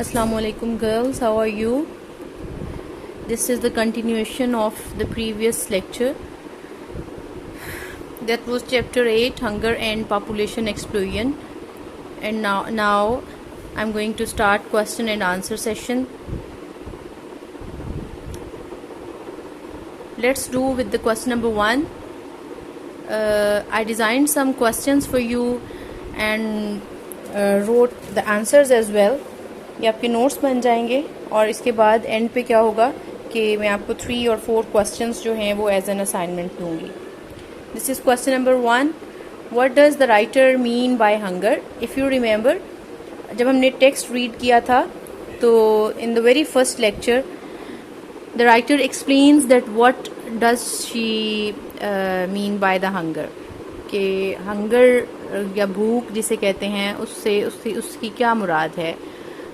Assalamu alaikum girls, how are you? This is the continuation of the previous lecture. That was chapter 8, Hunger and Population Explosion. And now I'm going to start question and answer session. Let's do with the question number 1. I designed some questions for you and wrote the answers as well. یہ آپ کے notice بن جائیں گے اور اس کے بعد and پہ کیا ہوگا کہ میں آپ کو 3 اور 4 کوسچنس جو ہیں وہ ایز این اسائنمنٹ دوں گی. This is question number 1. What does the writer mean by hunger? If you remember جب ہم نے ٹیکسٹ ریڈ کیا تھا تو in the very first lecture the writer explains that what does she mean by the hunger, کہ hunger یا بھوک جسے کہتے ہیں اس کی کیا مراد ہے.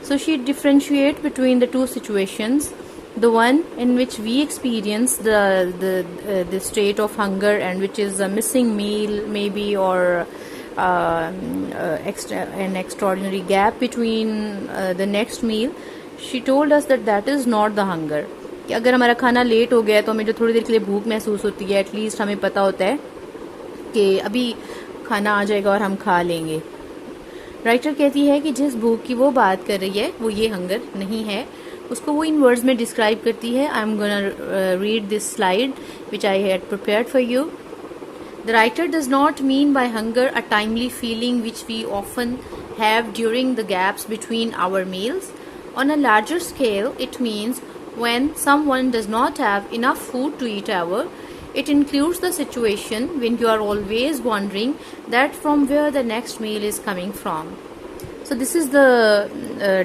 So she differentiate between the two situations, the one in which we experience the state of hunger and which is a missing meal maybe, or an extraordinary gap between the next meal. She told us that is not the hunger. کہ اگر ہمارا کھانا late ہو گیا تو ہمیں جو تھوڑی دیر کے لیے بھوک محسوس ہوتی ہے، ایٹ لیسٹ ہمیں پتہ ہوتا ہے کہ ابھی کھانا آ جائے گا اور ہم کھا لیں گے. رائٹر کہتی ہے کہ جس بھوک کی وہ بات کر رہی ہے وہ یہ ہنگر نہیں ہے. اس کو وہ ان ورڈز میں ڈسکرائب کرتی ہے. I'm gonna read this slide which I had prepared for you. The writer does not mean by hunger a timely feeling which we often have during the gaps between our meals. On a larger scale it means when someone does not have enough food to eat ever. It includes the situation when you are always wondering that from where the next meal is coming from. So this is the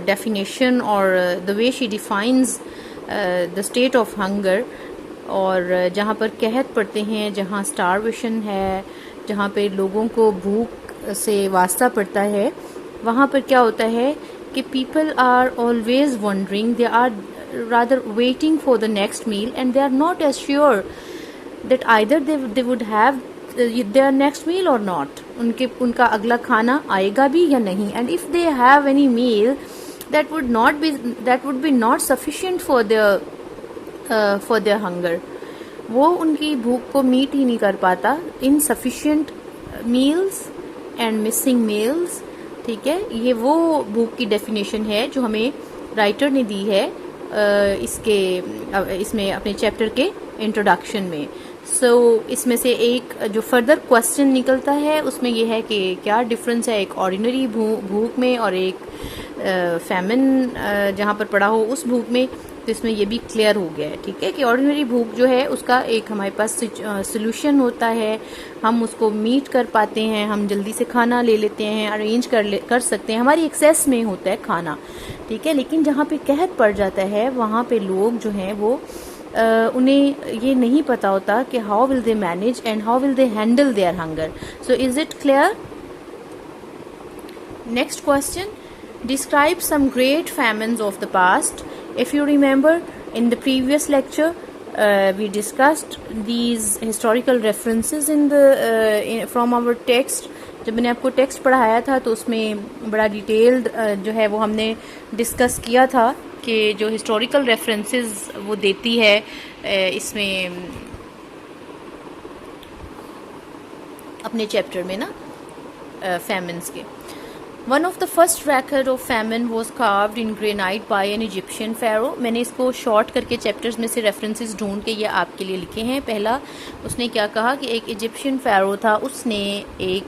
definition or the way she defines the state of hunger. اور جہاں پر قحط پڑتے ہیں، جہاں starvation ہے، جہاں پہ لوگوں کو بھوک سے واسطہ پڑتا ہے، وہاں پر کیا ہوتا ہے کہ people are always wondering, they are rather waiting for the next meal and they are not as sure that either they would have their next meal or not. ان کا اگلا کھانا آئے گا بھی یا نہیں. And if they have any meal that would be not sufficient for their hunger. وہ ان کی بھوک کو میٹ ہی نہیں کر پاتا. insufficient meals and missing meals. ٹھیک ہے، یہ وہ بھوک کی ڈیفینیشن ہے جو ہمیں رائٹر نے دی ہے اس میں اپنے چیپٹر کے انٹروڈکشن میں. سو اس میں سے ایک جو فردر کوسچن نکلتا ہے اس میں یہ ہے کہ کیا ڈفرنس ہے ایک آرڈینری بھوک میں اور ایک فیمن جہاں پر پڑا ہو اس بھوک میں. تو اس میں یہ بھی کلیئر ہو گیا ہے. ٹھیک ہے کہ آرڈینری بھوک جو ہے اس کا ایک ہمارے پاس سلوشن ہوتا ہے، ہم اس کو میٹ کر پاتے ہیں، ہم جلدی سے کھانا لے لیتے ہیں، ارینج کر سکتے ہیں، ہماری ایکسیس میں ہوتا ہے کھانا. ٹھیک ہے، لیکن جہاں پہ قحط پڑ جاتا ہے وہاں پہ لوگ جو ہیں وہ انہیں یہ نہیں پتا ہوتا کہ how will they manage and how will they handle their hunger. So is it clear? Next question. Describe some great famines of the past. If you remember, in the previous lecture, we discussed these historical references from our text. جب میں نے آپ کو text پڑھایا تھا تو اس میں بڑا ڈیٹیلڈ جو ہے وہ ہم نے ڈسکس کیا تھا کہ جو ہسٹوریکل ریفرنسز وہ دیتی ہے اس میں اپنے چیپٹر میں نا فیمنس کے. One of the first record of famine was carved in granite by an Egyptian pharaoh. میں نے اس کو شارٹ کر کے چیپٹرز میں سے ریفرنسز ڈھونڈ کے یہ آپ کے لیے لکھے ہیں. پہلا اس نے کیا کہا کہ ایک ایجپشین فیرو تھا، اس نے ایک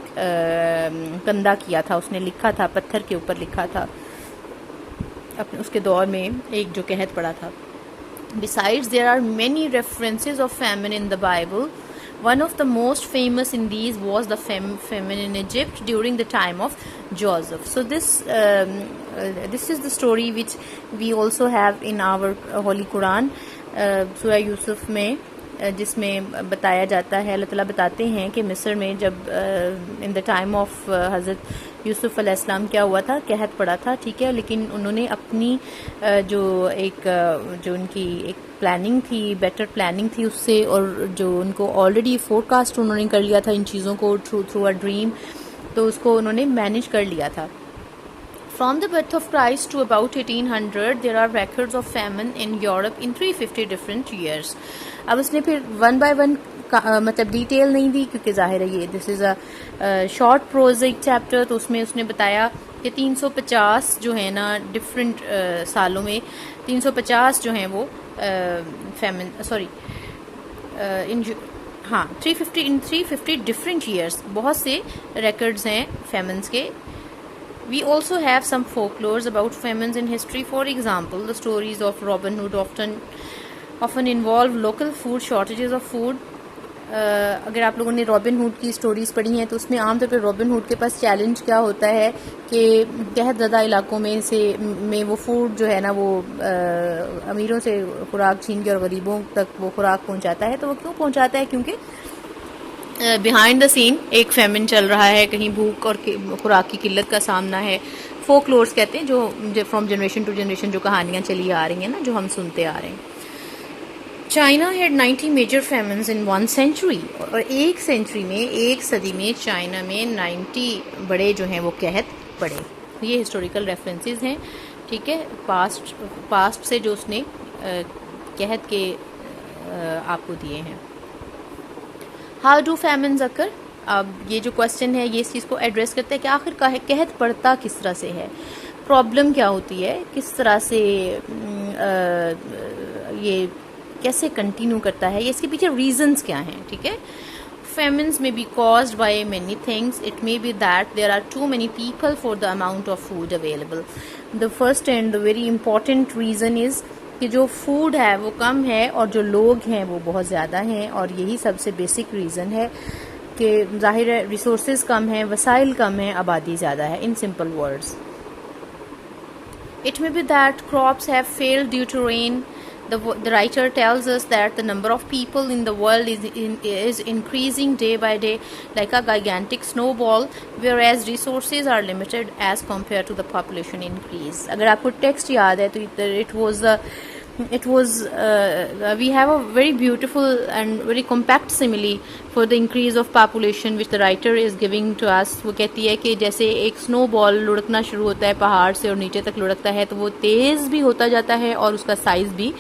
کندہ کیا تھا، اس نے لکھا تھا، پتھر کے اوپر لکھا تھا اپنے اس کے دور میں ایک جو قحط پڑا تھا. Besides, there are many references of famine in the Bible. One of the most famous in these was the famine in Egypt during the time of Joseph. So this is the story which we also have in our Holy Quran, Surah Yusuf میں، جس میں بتایا جاتا ہے، اللہ تعالیٰ بتاتے ہیں کہ مصر میں جب ان دا ٹائم آف حضرت یوسف علیہ السلام کیا ہوا تھا، قحط پڑا تھا. ٹھیک ہے، لیکن انہوں نے اپنی جو ان کی ایک پلاننگ تھی، بیٹر پلاننگ تھی اس سے، اور جو ان کو آلریڈی فور کاسٹ انہوں نے کر لیا تھا ان چیزوں کو تھرو اے ڈریم، تو اس کو انہوں نے مینیج کر لیا تھا. From the birth of Christ to about 1800 there are records of famine in Europe in 350 different years. اب اس نے پھر ون بائی ون مطلب ڈیٹیل نہیں دی کیونکہ ظاہر ہے یہ دس از اے شارٹ پروزک چیپٹر، تو اس میں اس نے بتایا کہ 350 جو ہے نا ڈفرینٹ سالوں میں 350 جو ہیں وہ فیمن سوری ہاں 350 ڈفرینٹ ایئرس بہت سے ریکارڈز ہیں فیمنس کے. We also have some folklores about famines in history. For example, the stories of Robin Hood often involve local food shortages of food. اگر آپ لوگوں نے رابن ہوڈ کی سٹوریز پڑھی ہیں تو اس میں عام طور پہ رابن ہوڈ کے پاس چیلنج کیا ہوتا ہے کہ قحط زدہ علاقوں میں وہ فوڈ جو ہے نا وہ امیروں سے خوراک چھین کے اور غریبوں تک وہ خوراک پہنچاتا ہے. تو وہ کیوں پہنچاتا ہے؟ کیونکہ بیہائنڈ دا سین ایک فیمن چل رہا ہے، کہیں بھوک اور خوراک کی قلت کا سامنا ہے. فولکلورز کہتے ہیں جو فرام جنریشن ٹو جنریشن جو کہانیاں چلی آ رہی ہیں نا، جو ہم سنتے آ رہے ہیں. چائنا ہیڈ 90 میجر فیمنز ان 1 century، اور ایک سینچری میں ایک صدی میں چائنا میں 90 بڑے جو ہیں وہ قحط پڑے. یہ ہسٹوریکل ریفرنسز ہیں، ٹھیک ہے، پاسٹ سے جو اس نے قحط کے آپ کو دیے ہیں. ہاؤ ڈو فیمنز اکر؟ اب یہ جو کوشچن ہے یہ اس چیز کو ایڈریس کرتا ہے کہ آخر قحط پڑتا کس طرح سے ہے، پرابلم کیا ہوتی ہے، کس طرح سے یہ کیسے کنٹینیو کرتا ہے، یہ اس کے پیچھے ریزنز کیا ہیں. ٹھیک ہے، famines may be caused by many things. It may be that there are too many people for the amount of food available. The first and the very important reason is کہ جو food ہے وہ کم ہے اور جو لوگ ہیں وہ بہت زیادہ ہیں، اور یہی سب سے بیسک ریزن ہے کہ ظاہر ہے ریسورسز کم ہیں، وسائل کم ہیں، آبادی زیادہ ہے. ان simple words it may be that crops have failed due to rain. The writer tells us that the number of people in the world is increasing day by day like a gigantic snowball, whereas resources are limited as compared to the population increase. اگر آپ کو text یاد ہے تو it was we have a very beautiful and very compact simile for the increase of population which the writer is giving to us. وہ کہتی ہے کہ جیسے ایک سنو بال لڑکنا شروع ہوتا ہے پہاڑ سے اور نیچے تک لڑکتا ہے تو وہ تیز بھی ہوتا جاتا ہے اور اس کا سائز بھی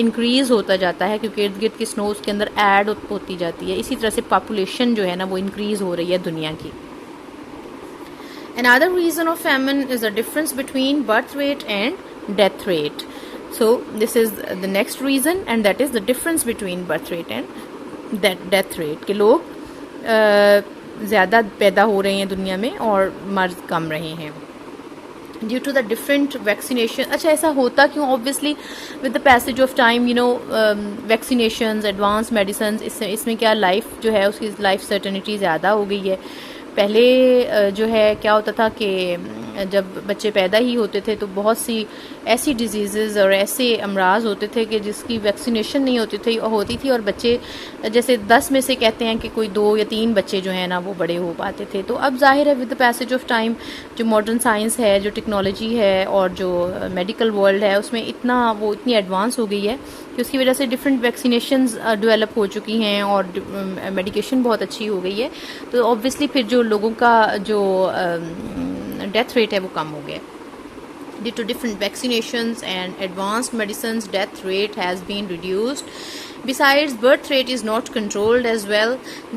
انکریز ہوتا جاتا ہے کیونکہ ارد گرد کی سنو اس کے اندر ایڈ ہوتی جاتی ہے. اسی طرح سے پاپولیشن جو ہے نا وہ انکریز ہو رہی ہے دنیا کی. Another reason of famine is the difference between birth rate and death rate. So this is the next reason, and that is the difference between birth rate and death rate. کہ لوگ زیادہ پیدا ہو رہے ہیں دنیا میں اور مرض کم رہے ہیں due to the different vaccination. اچھا ایسا ہوتا کیوں؟ obviously with the passage of time vaccinations, advanced medicines، اس میں کیا لائف جو ہے اس کی لائف سرٹنٹی زیادہ ہو گئی ہے. پہلے جو ہے کیا ہوتا تھا کہ جب بچے پیدا ہی ہوتے تھے تو بہت سی ایسی ڈیزیزز اور ایسے امراض ہوتے تھے کہ جس کی ویکسینیشن نہیں ہوتی تھی اور بچے جیسے 10 میں سے کہتے ہیں کہ کوئی 2 یا 3 بچے جو ہیں نا وہ بڑے ہو پاتے تھے. تو اب ظاہر ہے with the passage of time جو ماڈرن سائنس ہے، جو ٹیکنالوجی ہے اور جو میڈیکل ورلڈ ہے اس میں اتنی ایڈوانس ہو گئی ہے کہ اس کی وجہ سے ڈفرینٹ ویکسینیشنز ڈیولپ ہو چکی ہیں اور میڈیکیشن بہت اچھی ہو گئی ہے. تو اوبویسلی پھر جو لوگوں کا جو ڈیتھ ریٹ ہے وہ کم ہو گیا. Due to different vaccinations and advanced medicines, death rate has been reduced. Besides, birth rate is not controlled as well.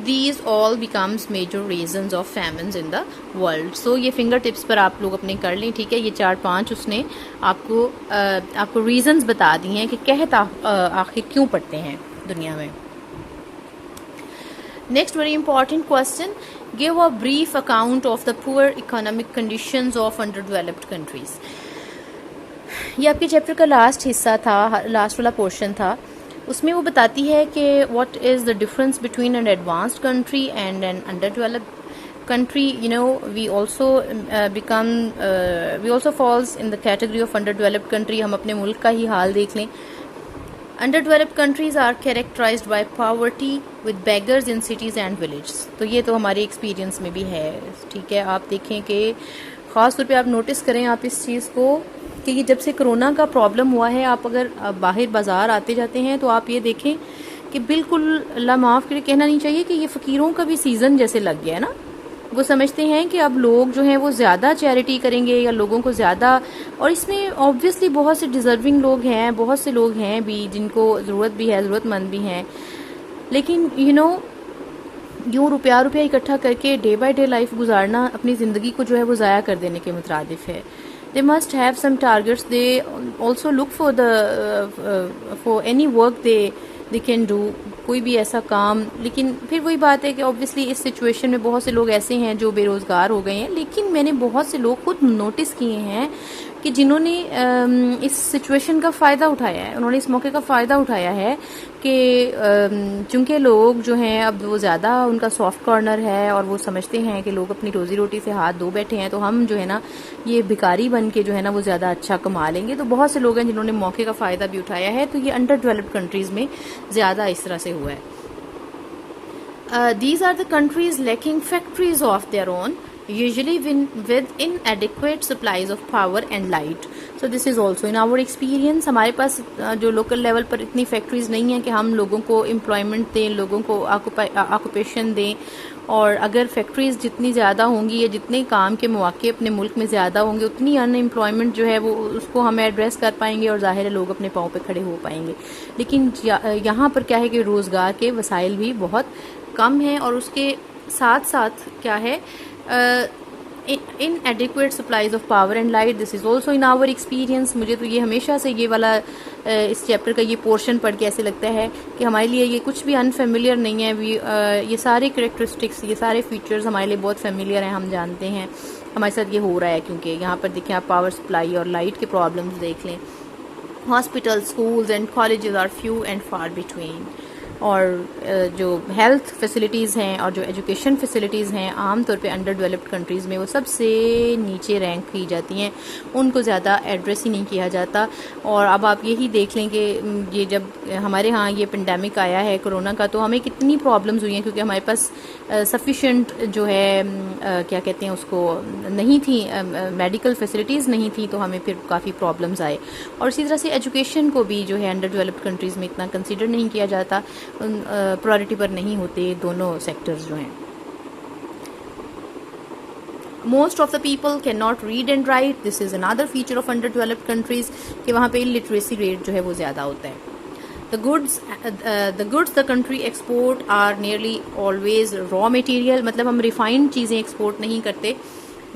These all becomes major reasons of famines in the world. So یہ finger tips پر آپ لوگ اپنے کر لیں، ٹھیک ہے. یہ 4-5 اس نے آپ کو ریزنز بتا دی ہیں کہ قحط آخر کیوں پڑتے ہیں دنیا میں. Next very important question. Give a brief account of the poor economic conditions of underdeveloped countries. یہ آپ کے چیپٹر کا لاسٹ حصہ تھا، لاسٹ والا پورشن تھا. اس میں وہ بتاتی ہے کہ what is the difference between an advanced country and an underdeveloped country. We also falls in the category of underdeveloped country. ہم اپنے ملک کا ہی حال دیکھ لیں. Underdeveloped countries are characterized by poverty with beggars in cities and villages. تو یہ تو ہمارے ایکسپیرینس میں بھی ہے، ٹھیک ہے. آپ دیکھیں کہ خاص طور پہ آپ نوٹس کریں آپ اس چیز کو کہ یہ جب سے کرونا کا پرابلم ہوا ہے، آپ اگر باہر بازار آتے جاتے ہیں تو آپ یہ دیکھیں کہ بالکل اللہ معاف کرے کہنا نہیں چاہیے کہ یہ فقیروں کا بھی سیزن جیسے لگ گیا ہے نا. وہ سمجھتے ہیں کہ اب لوگ جو ہیں وہ زیادہ چیریٹی کریں گے یا لوگوں کو زیادہ، اور اس میں آبویسلی بہت سے ڈیزرونگ لوگ ہیں، بہت سے لوگ ہیں بھی جن کو ضرورت بھی ہے، ضرورت مند بھی ہیں، لیکن یوں روپیہ اکٹھا کر کے ڈے بائی ڈے لائف گزارنا اپنی زندگی کو جو ہے وہ ضائع کر دینے کے مترادف ہے. They must have some targets. They also look for any work they can do, کوئی بھی ایسا کام. لیکن پھر وہی بات ہے کہ obviously اس سچویشن میں بہت سے لوگ ایسے ہیں جو بے روزگار ہو گئے ہیں، لیکن میں نے بہت سے لوگ خود نوٹس کیے ہیں کہ جنہوں نے اس سچویشن کا فائدہ اٹھایا ہے، انہوں نے اس موقع کا فائدہ اٹھایا ہے کہ چونکہ لوگ جو ہیں اب وہ زیادہ ان کا سافٹ کارنر ہے اور وہ سمجھتے ہیں کہ لوگ اپنی روزی روٹی سے ہاتھ دھو بیٹھے ہیں، تو ہم جو ہے نا یہ بھکاری بن کے جو ہے نا وہ زیادہ اچھا کما لیں گے. تو بہت سے لوگ ہیں جنہوں نے موقع کا فائدہ بھی اٹھایا ہے. تو یہ انڈر ڈیولپڈ کنٹریز میں زیادہ اس طرح سے ہوا ہے. These are the countries lacking factories of their own, usually with inadequate supplies of power and light. So this is also in our experience. ہمارے پاس جو لوکل لیول پر اتنی فیکٹریز نہیں ہیں کہ ہم لوگوں کو امپلائمنٹ دیں، لوگوں کو آکوپیشن دیں. اور اگر فیکٹریز جتنی زیادہ ہوں گی یا جتنے کام کے مواقع اپنے ملک میں زیادہ ہوں گے، اتنی ان امپلائمنٹ جو ہے وہ اس کو ہم ایڈریس کر پائیں گے اور ظاہر ہے لوگ اپنے پاؤں پہ کھڑے ہو پائیں گے. لیکن یہاں پر کیا ہے کہ روزگار کے وسائل بھی بہت کم ہیں، اور اس کے ساتھ ساتھ کیا ہے inadequate supplies of power and light. This is also in our experience. مجھے تو یہ ہمیشہ سے یہ والا اس چیپٹر کا یہ پورشن پڑھ کے ایسے لگتا ہے کہ ہمارے لیے یہ کچھ بھی انفیملیئر نہیں ہے. یہ سارے کریکٹرسٹکس، یہ سارے فیچرز ہمارے لیے بہت فیملیئر ہیں، ہم جانتے ہیں ہمارے ساتھ یہ ہو رہا ہے. کیونکہ یہاں پر دیکھیں آپ پاور سپلائی اور لائٹ کے پرابلمز دیکھ لیں. Hospital, schools and colleges are few and far between. اور جو ہیلتھ فیسلٹیز ہیں اور جو ایجوکیشن فیسلٹیز ہیں عام طور پہ انڈر ڈیولپڈ کنٹریز میں وہ سب سے نیچے رینک کی جاتی ہیں، ان کو زیادہ ایڈریس ہی نہیں کیا جاتا. اور اب آپ یہی دیکھ لیں کہ یہ جب ہمارے ہاں یہ پینڈیمک آیا ہے کرونا کا، تو ہمیں کتنی پرابلمز ہوئی ہیں کیونکہ ہمارے پاس سفیشینٹ جو ہے کیا کہتے ہیں اس کو نہیں تھی، میڈیکل فیسلٹیز نہیں تھیں، تو ہمیں پھر کافی پرابلمز آئے. اور اسی طرح سے ایجوکیشن کو بھی جو ہے انڈر ڈیولپڈ کنٹریز میں اتنا کنسیڈر نہیں کیا جاتا، پرائورٹی پر نہیں ہوتے دونوں سیکٹرز جو ہیں. Most of the people cannot read and write. This is another feature of underdeveloped countries کہ وہاں پہ illiteracy rate جو ہے وہ زیادہ ہوتا ہے. The goods the country export are nearly always raw material. مطلب ہم ریفائنڈ چیزیں ایکسپورٹ نہیں کرتے.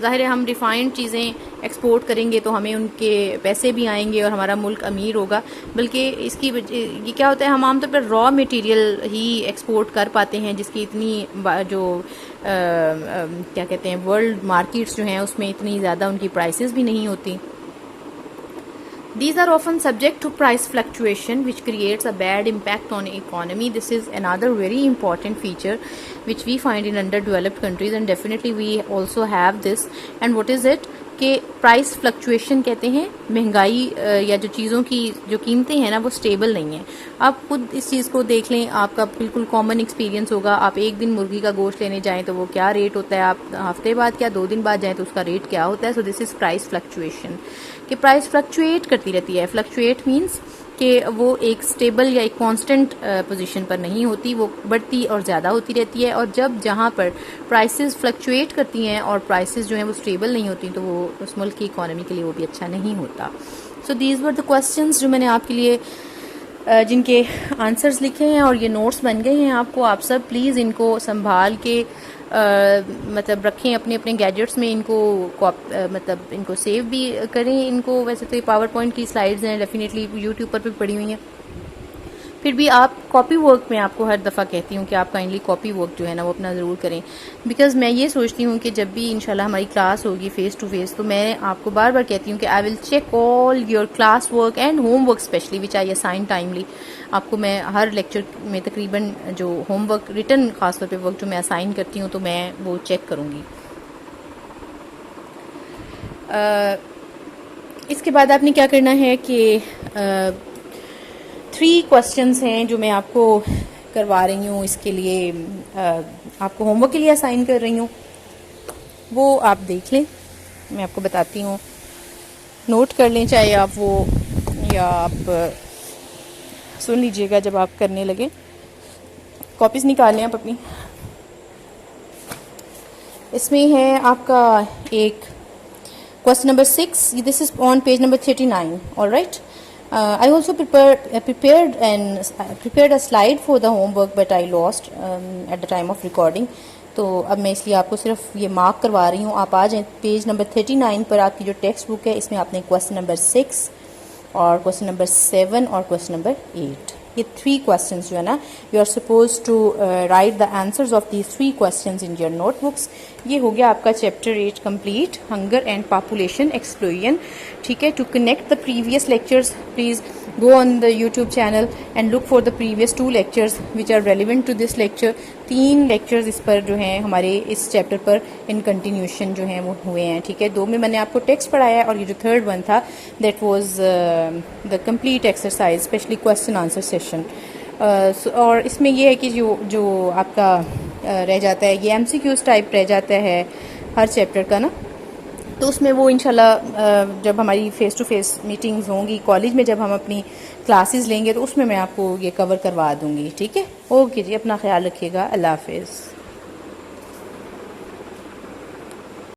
ظاہر ہے ہم ریفائنڈ چیزیں ایکسپورٹ کریں گے تو ہمیں ان کے پیسے بھی آئیں گے اور ہمارا ملک امیر ہوگا. بلکہ اس کی یہ کیا ہوتا ہے، ہم عام طور پر را میٹیریل ہی ایکسپورٹ کر پاتے ہیں جس کی اتنی جو کیا کہتے ہیں ورلڈ مارکیٹس جو ہیں اس میں اتنی زیادہ ان کی پرائسز بھی نہیں ہوتی. These are often subject to price fluctuation which creates a bad impact on economy. This is another very important feature which we find in underdeveloped countries, and definitely we also have this. And what is it کہ price fluctuation کہتے ہیں مہنگائی یا جو چیزوں کی جو قیمتیں ہیں نا وہ سٹیبل نہیں ہیں. آپ خود اس چیز کو دیکھ لیں، آپ کا بالکل کامن ایکسپیرینس ہوگا. آپ ایک دن مرغی کا گوشت لینے جائیں تو وہ کیا ریٹ ہوتا ہے، آپ ہفتے بعد کیا 2 دن بعد جائیں تو اس کا ریٹ کیا ہوتا ہے. سو دس از پرائس فلکچویشن کہ پرائس فلکچویٹ کرتی رہتی ہے. فلکچویٹ مینس کہ وہ ایک سٹیبل یا ایک کانسٹنٹ پوزیشن پر نہیں ہوتی، وہ بڑھتی اور زیادہ ہوتی رہتی ہے. اور جہاں پر پرائسز فلکچویٹ کرتی ہیں اور پرائسز جو ہیں وہ سٹیبل نہیں ہوتی تو وہ اس ملک کی اکانومی کے لیے وہ بھی اچھا نہیں ہوتا. So these were the questions جو میں نے آپ کے لیے جن کے آنسرز لکھے ہیں اور یہ نوٹس بن گئے ہیں آپ کو. آپ سب پلیز ان کو سنبھال کے مطلب رکھیں اپنے اپنے گیجٹس میں، ان کو مطلب ان کو سیو بھی کریں. ان کو ویسے تو یہ پاور پوائنٹ کی سلائیڈز ہیں، ڈیفینیٹلی یوٹیوب پر بھی پڑی ہوئی ہیں. پھر بھی آپ کاپی ورک میں آپ کو ہر دفعہ کہتی ہوں کہ آپ کائنڈلی کاپی ورک جو ہے نا وہ اپنا ضرور کریں. بیکاز میں یہ سوچتی ہوں کہ جب بھی انشاءاللہ ہماری کلاس ہوگی فیس ٹو فیس تو میں آپ کو بار بار کہتی ہوں کہ I will check all your class work and home work especially which I assign timely. آپ کو میں ہر لیکچر میں تقریباً جو ہوم ورک ریٹن خاص طور پہ ورک جو میں اسائن کرتی ہوں تو میں وہ چیک کروں گی. اس کے بعد آپ نے کیا کرنا ہے کہ 3 کوسچنس ہیں جو میں آپ کو کروا رہی ہوں، اس کے لیے آپ کو ہوم ورک کے لیے اسائن کر رہی ہوں. وہ آپ دیکھ لیں، میں آپ کو بتاتی ہوں، نوٹ کر لیں چاہے آپ وہ یا آپ سن لیجئے گا جب آپ کرنے لگیں. کاپیز نکال لیں آپ اپنی. اس میں ہے آپ کا ایک question number 6. This is on page number 39. All right. I also prepared a slide for the homework, but I lost at the time of recording. تو اب میں اس لیے آپ کو صرف یہ مارک کروا رہی ہوں. آپ آ جائیں پیج نمبر 39 پر. آپ کی جو ٹیکسٹ بک ہے اس میں آپ نے کویسچن نمبر 6 اور کویسچن نمبر 7 اور کویسچن نمبر 8 یہ 3 questions جو ہے نا, you are supposed to write the answers of these 3 questions in your notebooks. یہ ہو گیا آپ کا chapter 8 complete, hunger and population explosion. ٹھیک ہے, to connect the previous lectures please go on the YouTube channel and look for the previous 2 lectures which are relevant to this lecture. 3 lectures اس پر جو ہیں ہمارے اس چیپٹر پر ان continuation جو ہیں وہ ہوئے ہیں. ٹھیک ہے, 2 میں نے آپ کو ٹیکسٹ پڑھایا ہے, اور یہ جو 3rd one تھا that was the complete exercise especially question answer session. اور اس میں یہ ہے کہ جو آپ کا رہ جاتا ہے یہ MCQs ٹائپ رہ جاتا ہے ہر چیپٹر کا نا, تو اس میں وہ انشاءاللہ جب ہماری فیس ٹو فیس میٹنگز ہوں گی کالج میں, جب ہم اپنی کلاسز لیں گے تو اس میں آپ کو یہ کور کروا دوں گی. ٹھیک ہے, اوکے جی, اپنا خیال رکھیے گا. اللہ حافظ.